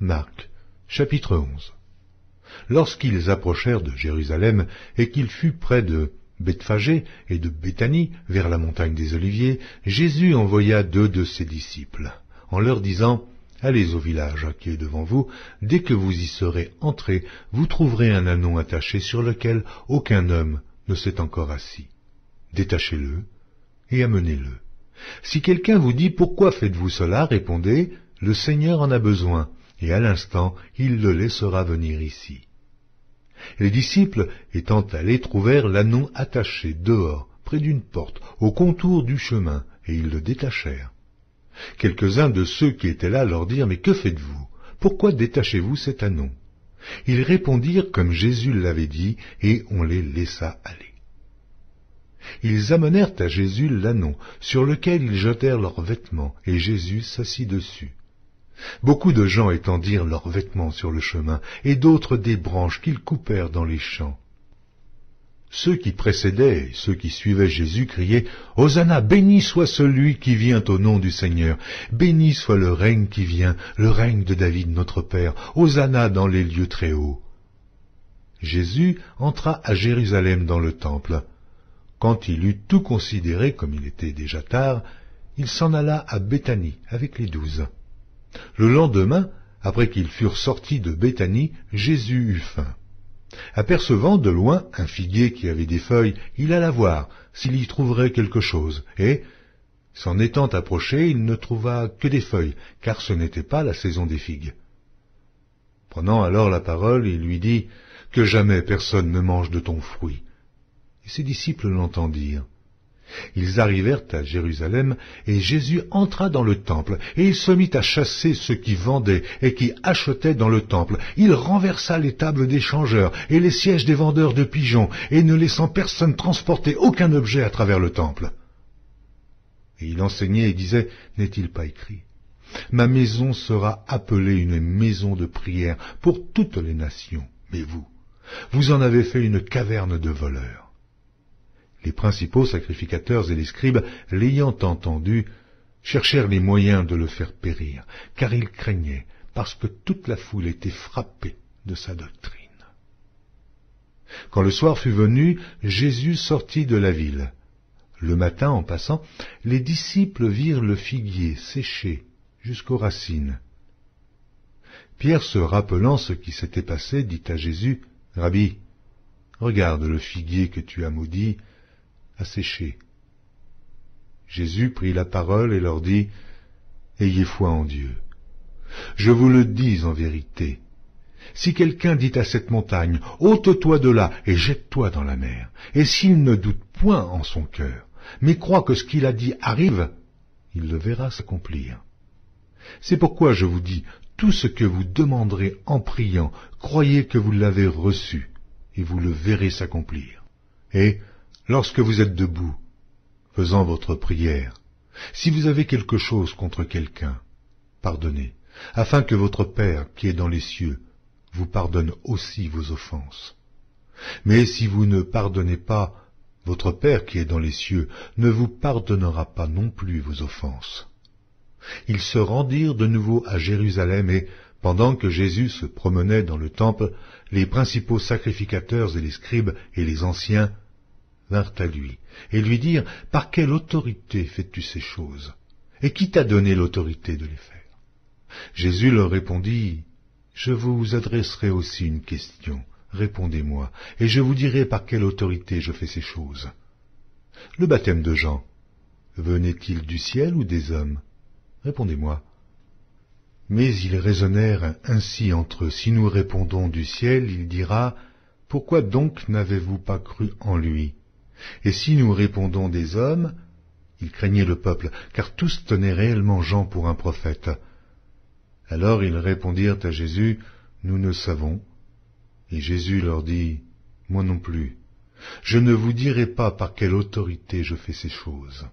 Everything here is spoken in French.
Marc, chapitre 11. Lorsqu'ils approchèrent de Jérusalem et qu'il fut près de Bethphagée et de Béthanie, vers la montagne des Oliviers, Jésus envoya 2 de ses disciples, en leur disant « Allez au village qui est devant vous, dès que vous y serez entrés, vous trouverez un ânon attaché sur lequel aucun homme ne s'est encore assis. Détachez-le et amenez-le. Si quelqu'un vous dit « Pourquoi faites-vous cela ?» répondez « Le Seigneur en a besoin, et à l'instant il le laissera venir ici. » Les disciples, étant allés, trouvèrent l'ânon attaché dehors, près d'une porte, au contour du chemin, et ils le détachèrent. Quelques-uns de ceux qui étaient là leur dirent « Mais que faites-vous? Pourquoi détachez-vous cet ânon ?» Ils répondirent comme Jésus l'avait dit, et on les laissa aller. Ils amenèrent à Jésus l'ânon, sur lequel ils jetèrent leurs vêtements, et Jésus s'assit dessus. Beaucoup de gens étendirent leurs vêtements sur le chemin, et d'autres des branches qu'ils coupèrent dans les champs. Ceux qui précédaient et ceux qui suivaient Jésus criaient « Hosanna, béni soit celui qui vient au nom du Seigneur, béni soit le règne qui vient, le règne de David notre Père, Hosanna dans les lieux très hauts. » Jésus entra à Jérusalem dans le temple. Quand il eut tout considéré, comme il était déjà tard, il s'en alla à Béthanie avec les 12. Le lendemain, après qu'ils furent sortis de Béthanie, Jésus eut faim. Apercevant de loin un figuier qui avait des feuilles, il alla voir s'il y trouverait quelque chose, et, s'en étant approché, il ne trouva que des feuilles, car ce n'était pas la saison des figues. Prenant alors la parole, il lui dit « Que jamais personne ne mange de ton fruit. » Et ses disciples l'entendirent. Ils arrivèrent à Jérusalem, et Jésus entra dans le temple, et il se mit à chasser ceux qui vendaient et qui achetaient dans le temple. Il renversa les tables des changeurs et les sièges des vendeurs de pigeons, et ne laissant personne transporter aucun objet à travers le temple. Et il enseignait et disait, n'est-il pas écrit ? Ma maison sera appelée une maison de prière pour toutes les nations, mais vous en avez fait une caverne de voleurs. Les principaux sacrificateurs et les scribes, l'ayant entendu, cherchèrent les moyens de le faire périr, car ils craignaient, parce que toute la foule était frappée de sa doctrine. Quand le soir fut venu, Jésus sortit de la ville. Le matin, en passant, les disciples virent le figuier séché jusqu'aux racines. Pierre, se rappelant ce qui s'était passé, dit à Jésus, « Rabbi, regarde le figuier que tu as maudit, à sécher. » Jésus prit la parole et leur dit, « Ayez foi en Dieu. Je vous le dis en vérité, si quelqu'un dit à cette montagne, « Ôte-toi de là et jette-toi dans la mer », et s'il ne doute point en son cœur, mais croit que ce qu'il a dit arrive, il le verra s'accomplir. C'est pourquoi je vous dis, tout ce que vous demanderez en priant, croyez que vous l'avez reçu, et vous le verrez s'accomplir. Et, lorsque vous êtes debout, faisant votre prière, si vous avez quelque chose contre quelqu'un, pardonnez, afin que votre Père qui est dans les cieux vous pardonne aussi vos offenses. Mais si vous ne pardonnez pas, votre Père qui est dans les cieux ne vous pardonnera pas non plus vos offenses. » Ils se rendirent de nouveau à Jérusalem et, pendant que Jésus se promenait dans le temple, les principaux sacrificateurs et les scribes et les anciens vinrent à lui et lui dirent « Par quelle autorité fais-tu ces choses? Et qui t'a donné l'autorité de les faire ?» Jésus leur répondit « Je vous adresserai aussi une question, répondez-moi, et je vous dirai par quelle autorité je fais ces choses. Le baptême de Jean, venait-il du ciel ou des hommes? Répondez-moi. » Mais ils raisonnèrent ainsi entre eux. Si nous répondons du ciel, il dira « Pourquoi donc n'avez-vous pas cru en lui ?» Et si nous répondons des hommes, ils craignaient le peuple, car tous tenaient réellement Jean pour un prophète. Alors ils répondirent à Jésus « Nous ne savons. » Et Jésus leur dit « Moi non plus. Je ne vous dirai pas par quelle autorité je fais ces choses. »